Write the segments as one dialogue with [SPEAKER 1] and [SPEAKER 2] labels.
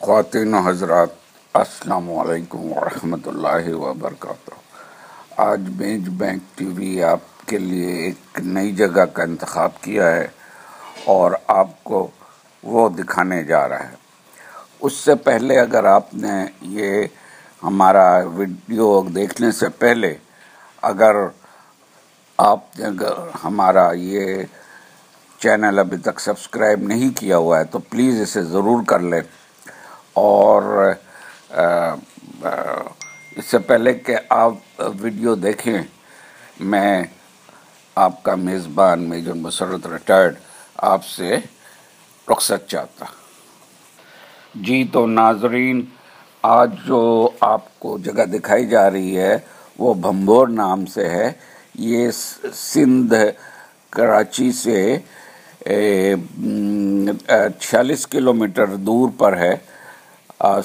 [SPEAKER 1] خواتین و حضرات، السلام علیکم ورحمۃ اللہ وبرکاتہ۔ آج بیج بینک ٹی وی آپ کے لیے ایک نئی جگہ کا انتخاب کیا ہے اور آپ کو وہ دکھانے جا رہا ہے۔ اس سے پہلے اگر آپ نے یہ ہمارا ویڈیو دیکھنے سے پہلے اگر آپ نے ہمارا یہ چینل ابھی تک سبسکرائب نہیں کیا ہوا ہے تو پلیز اسے ضرور کر لیں، اور اس سے پہلے کہ آپ ویڈیو دیکھیں میں آپ کا میزبان میجر مسرت ریٹائرڈ آپ سے رخصت چاہتا۔ جی تو ناظرین، آج جو آپ کو جگہ دکھائی جا رہی ہے وہ بھمبور نام سے ہے۔ یہ سندھ کراچی سے 46 کلومیٹر دور پر ہے۔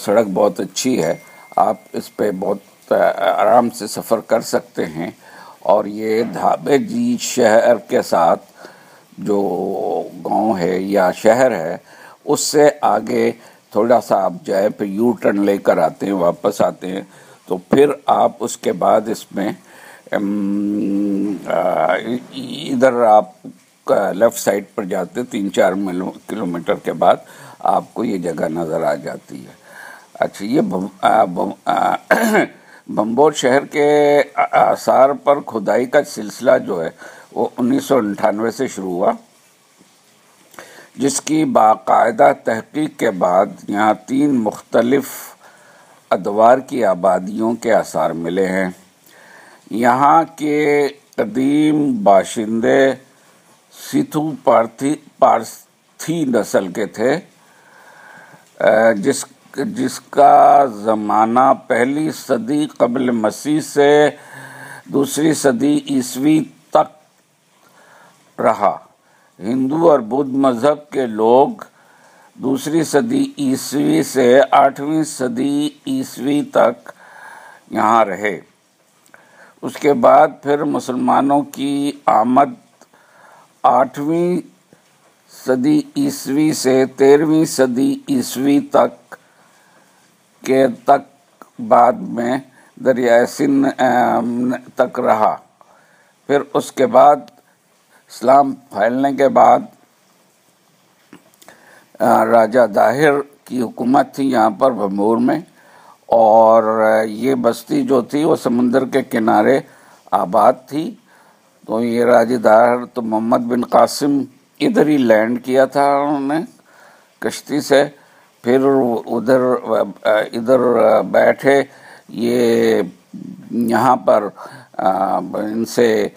[SPEAKER 1] سڑک بہت اچھی ہے، آپ اس پہ بہت آرام سے سفر کر سکتے ہیں۔ اور یہ دھابے جی شہر کے ساتھ جو گاؤں ہے یا شہر ہے اس سے آگے تھوڑا سا آپ جائے پھر یو ٹرن لے کر آتے ہیں، واپس آتے ہیں تو پھر آپ اس کے بعد اس میں ادھر آپ لیفٹ سائڈ پر جاتے 3-4 کلومیٹر کے بعد آپ کو یہ جگہ نظر آ جاتی ہے۔ اچھا، یہ بھمبور شہر کے آثار پر کھدائی کا سلسلہ جو ہے وہ 1998 سے شروع ہوا، جس کی باقاعدہ تحقیق کے بعد یہاں 3 مختلف ادوار کی آبادیوں کے آثار ملے ہیں۔ یہاں کے قدیم باشندے سیتھو پارتھی نسل کے تھے، جس کا زمانہ پہلی صدی قبل مسیح سے 2 صدی عیسوی تک رہا۔ ہندو اور بدھ مذہب کے لوگ 2 صدی عیسوی سے 8ویں صدی عیسوی تک یہاں رہے۔ اس کے بعد پھر مسلمانوں کی آمد 8ویں صدی عیسوی سے 13ویں صدی عیسوی تک بعد میں دریائے سندھ تک رہا۔ پھر اس کے بعد اسلام پھیلنے کے بعد راجہ داہر کی حکومت تھی یہاں پر بھمبور میں، اور یہ بستی جو تھی وہ سمندر کے کنارے آباد تھی۔ تو یہ راجہ داہر تو محمد بن قاسم ادھر ہی لینڈ کیا تھا انہوں نے کشتی سے، پھر ادھر بیٹھے، یہ یہاں پر ان سے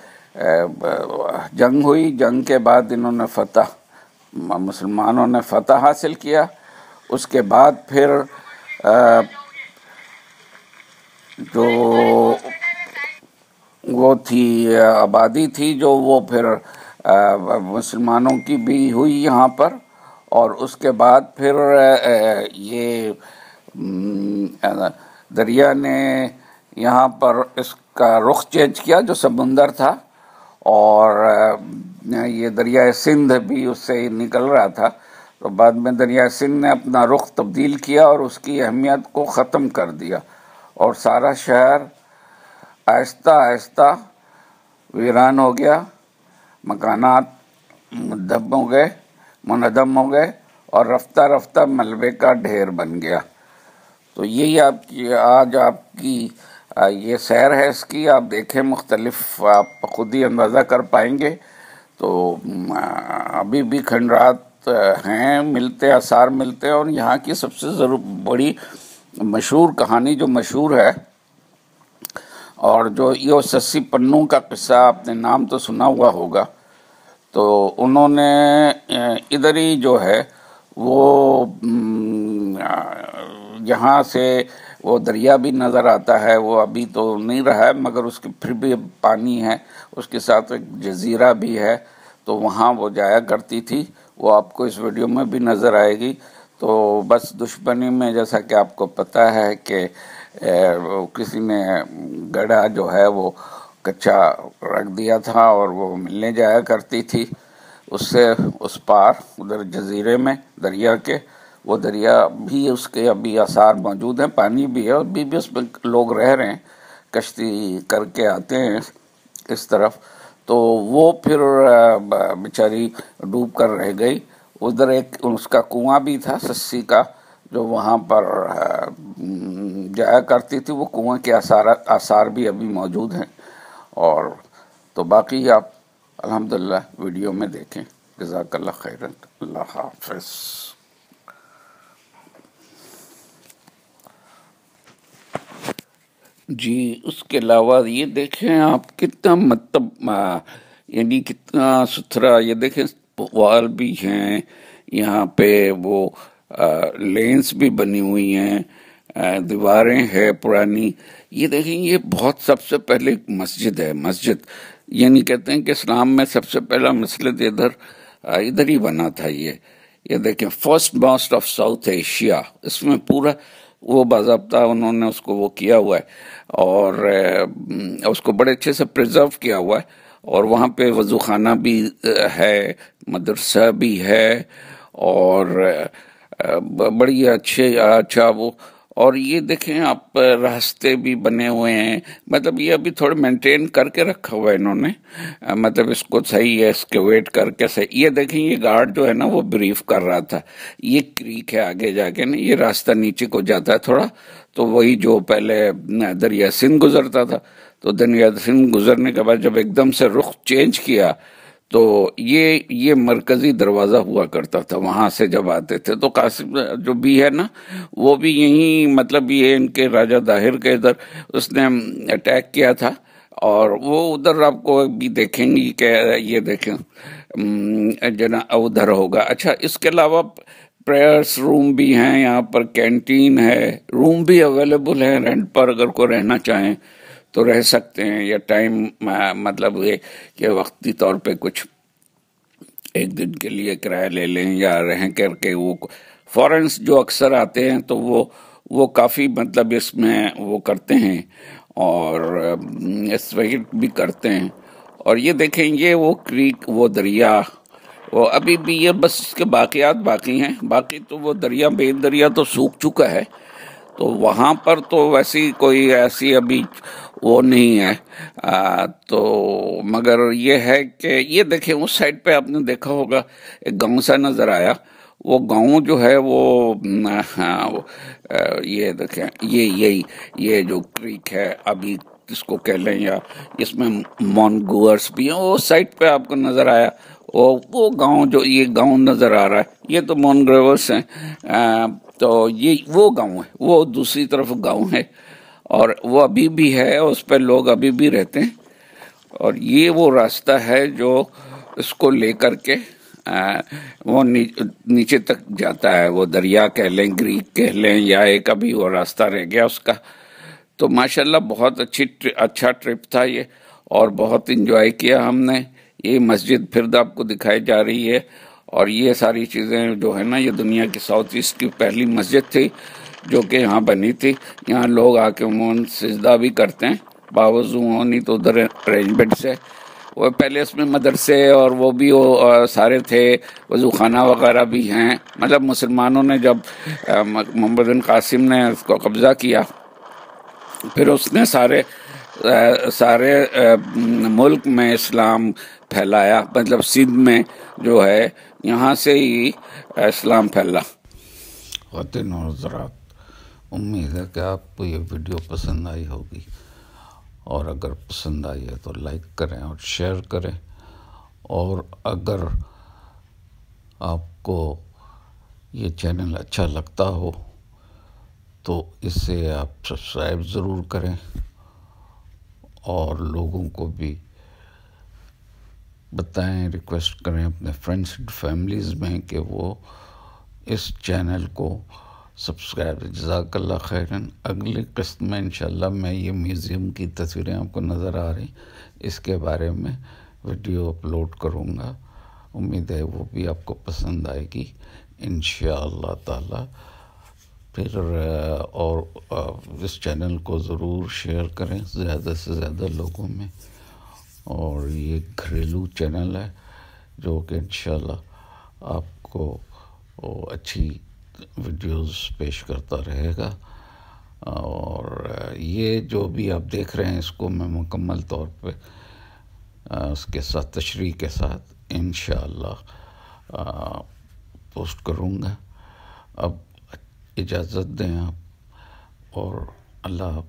[SPEAKER 1] جنگ ہوئی۔ جنگ کے بعد انہوں نے مسلمانوں نے فتح حاصل کیا۔ اس کے بعد پھر جو وہ تھی آبادی تھی جو وہ پھر مسلمانوں کی بھی ہوئی یہاں پر، اور اس کے بعد پھر یہ دریا نے یہاں پر اس کا رخ چینج کیا جو سمندر تھا، اور یہ دریائے سندھ بھی اس سے نکل رہا تھا، تو بعد میں دریائے سندھ نے اپنا رخ تبدیل کیا اور اس کی اہمیت کو ختم کر دیا، اور سارا شہر آہستہ آہستہ ویران ہو گیا، مکانات منہدم ہو گئے اور رفتہ رفتہ ملبے کا ڈھیر بن گیا۔ تو یہی آج آپ کی یہ سیر ہے اس کی، آپ دیکھیں مختلف، آپ خود ہی اندازہ کر پائیں گے۔ تو ابھی بھی کھنڈرات ہیں، آثار ملتے ہیں، اور یہاں کی سب سے بڑی مشہور کہانی جو مشہور ہے، اور جو یہ سسی پنوں کا قصہ آپ نے نام تو سنا ہوا ہوگا، تو انہوں نے ادھر ہی جو ہے وہ یہاں سے وہ دریا بھی نظر آتا ہے، وہ ابھی تو نہیں رہا ہے مگر اس کے پھر بھی پانی ہے، اس کے ساتھ ایک جزیرہ بھی ہے، تو وہاں وہ جایا کرتی تھی، وہ آپ کو اس ویڈیو میں بھی نظر آئے گی۔ تو بس دشمنی میں جیسا کہ آپ کو پتہ ہے کہ کسی نے گڑھا جو ہے وہ کچا رکھ دیا تھا، اور وہ ملنے جایا کرتی تھی اس سے اس پار ادھر جزیرے میں دریا کے، وہ دریا بھی اس کے ابھی آثار موجود ہیں، پانی بھی ہے، اور ابھی بھی اس میں لوگ رہ رہے ہیں، کشتی کر کے آتے ہیں اس طرف. تو وہ پھر بیچاری ڈوب کر رہ گئی. ادھر ایک اس کا کنواں بھی تھا سسی کا، جو وہاں پر جایا کرتی تھی. وہ کنویں کے آثار بھی ابھی موجود ہیں. اور تو باقی آپ الحمدللہ ویڈیو میں دیکھیں. جزاک اللہ خیرن. اللہ حافظ. جی اس کے علاوہ یہ دیکھیں آپ کتنا مطلب یعنی کتنا ستھرا. یہ دیکھیں وال بھی ہیں یہاں پہ، وہ لینس بھی بنی ہوئی ہیں، دیواریں ہیں پرانی. یہ دیکھیں یہ بہت سب سے پہلے مسجد ہے. مسجد یعنی کہتے ہیں کہ اسلام میں سب سے پہلا مسجد ادھر ہی بنا تھا. یہ دیکھیں first mast of South Asia. اس میں پورا وہ باضابطہ انہوں نے اس کو وہ کیا ہوا ہے، اور اس کو بڑے اچھے سے پریزرو کیا ہوا ہے. اور وہاں پہ وضو خانہ بھی ہے، مدرسہ بھی ہے، اور بڑی اچھا وہ. اور یہ دیکھیں آپ راستے بھی بنے ہوئے ہیں. مطلب یہ ابھی تھوڑے مینٹین کر کے رکھا ہوا ہے انہوں نے، مطلب اس کو صحیح ہے ایکسکیویٹ کر کے صحیح. یہ دیکھیں یہ گارڈ جو ہے نا وہ بریف کر رہا تھا. یہ کریک ہے آگے جا کے نا، یہ راستہ نیچے کو جاتا ہے تھوڑا. تو وہی جو پہلے دریا سندھ گزرتا تھا، تو دریا سندھ گزرنے کے بعد جب ایک دم سے رخ چینج کیا تو یہ مرکزی دروازہ ہوا کرتا تھا. وہاں سے جب آتے تھے تو قاسم جو بھی ہے نا وہ بھی یہیں، مطلب یہ ان کے راجہ طاہر کے ادھر اس نے اٹیک کیا تھا. اور وہ ادھر آپ کو بھی دیکھیں گی کہ یہ دیکھیں جنا ادھر ہوگا. اچھا اس کے علاوہ پریئرس روم بھی ہیں یہاں پر، کینٹین ہے، روم بھی اویلیبل ہے رینٹ پر. اگر کوئی رہنا چاہیں تو رہ سکتے ہیں، یا ٹائم مطلب یہ کہ وقتی طور پہ کچھ ایک دن کے لیے کرایہ لے لیں یا رہیں کر کے. وہ فورنس جو اکثر آتے ہیں تو وہ کافی مطلب اس میں وہ کرتے ہیں اور اسویٹ بھی کرتے ہیں. اور یہ دیکھیں یہ وہ کریک، وہ دریا، وہ ابھی بھی یہ بس اس کے باقیات باقی ہیں. باقی تو وہ دریا بین دریا تو سوکھ چکا ہے، تو وہاں پر تو ویسی کوئی ایسی ابھی وہ نہیں ہے. تو مگر یہ ہے کہ یہ دیکھیں اس سائڈ پہ آپ نے دیکھا ہوگا ایک گاؤں سا نظر آیا. وہ گاؤں جو ہے وہ یہ دیکھیں یہ جو کریک ہے ابھی اس کو کہہ لیں، یا اس میں مونگورس بھی ہیں. وہ سائڈ پہ آپ کو نظر آیا وہ گاؤں، جو یہ گاؤں نظر آ رہا ہے یہ تو مونگروس ہیں. تو یہ وہ گاؤں ہے، وہ دوسری طرف گاؤں ہے، اور وہ ابھی بھی ہے، اس پہ لوگ ابھی بھی رہتے ہیں. اور یہ وہ راستہ ہے جو اس کو لے کر کے وہ نیچے تک جاتا ہے. وہ دریا کہہ لیں، گریک کہہ لیں، یا ایک ابھی وہ راستہ رہ گیا اس کا. تو ماشاءاللہ بہت اچھا ٹرپ تھا یہ، اور بہت انجوائے کیا ہم نے. یہ مسجد پھر آپ کو دکھائی جا رہی ہے، اور یہ ساری چیزیں جو ہے نا یہ دنیا کی ساؤتھ ایسٹ کی پہلی مسجد تھی جو کہ یہاں بنی تھی. یہاں لوگ آ کے عموماً سجدہ بھی کرتے ہیں، باوضو ہونی تو ادھر ارینجمنٹ سے. وہ پہلے اس میں مدرسے اور وہ بھی سارے تھے، وضو خانہ وغیرہ بھی ہیں. مطلب مسلمانوں نے جب محمد بن قاسم نے اس کو قبضہ کیا، پھر اس نے سارے ملک میں اسلام پھیلایا. مطلب سندھ میں جو ہے یہاں سے ہی اسلام پھیلا. خواتین اور حضرات، امید ہے کہ آپ کو یہ ویڈیو پسند آئی ہوگی، اور اگر پسند آئی ہے تو لائک کریں اور شیئر کریں. اور اگر آپ کو یہ چینل اچھا لگتا ہو تو اسے آپ سبسکرائب ضرور کریں، اور لوگوں کو بھی بتائیں، ریکویسٹ کریں اپنے فرینڈس اینڈ فیملیز میں کہ وہ اس چینل کو سبسکرائب. جزاک اللہ خیرن. اگلی قسط میں انشاءاللہ میں یہ میوزیم کی تصویریں آپ کو نظر آ رہی، اس کے بارے میں ویڈیو اپلوڈ کروں گا. امید ہے وہ بھی آپ کو پسند آئے گی انشاءاللہ تعالی. پھر اور اس چینل کو ضرور شیئر کریں زیادہ سے زیادہ لوگوں میں. اور یہ گھریلو چینل ہے جو کہ انشاءاللہ آپ کو اچھی ویڈیوز پیش کرتا رہے گا، اور یہ جو بھی آپ دیکھ رہے ہیں اس کو میں مکمل طور پہ اس کے ساتھ تشریح کے ساتھ انشاءاللہ پوسٹ کروں گا۔ اب اجازت دیں آپ، اور اللہ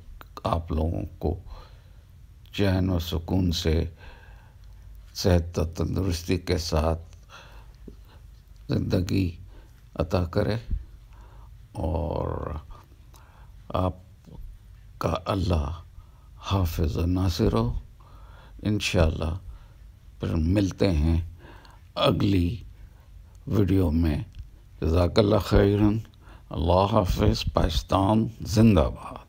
[SPEAKER 1] آپ لوگوں کو چین و سکون سے صحت و تندرستی کے ساتھ زندگی عطا کرے، اور آپ کا اللہ حافظ و ناصر ہو۔ انشاءاللہ پھر ملتے ہیں اگلی ویڈیو میں۔ جزاک اللہ خیراً۔ اللہ حافظ۔ پاکستان زندہ باد۔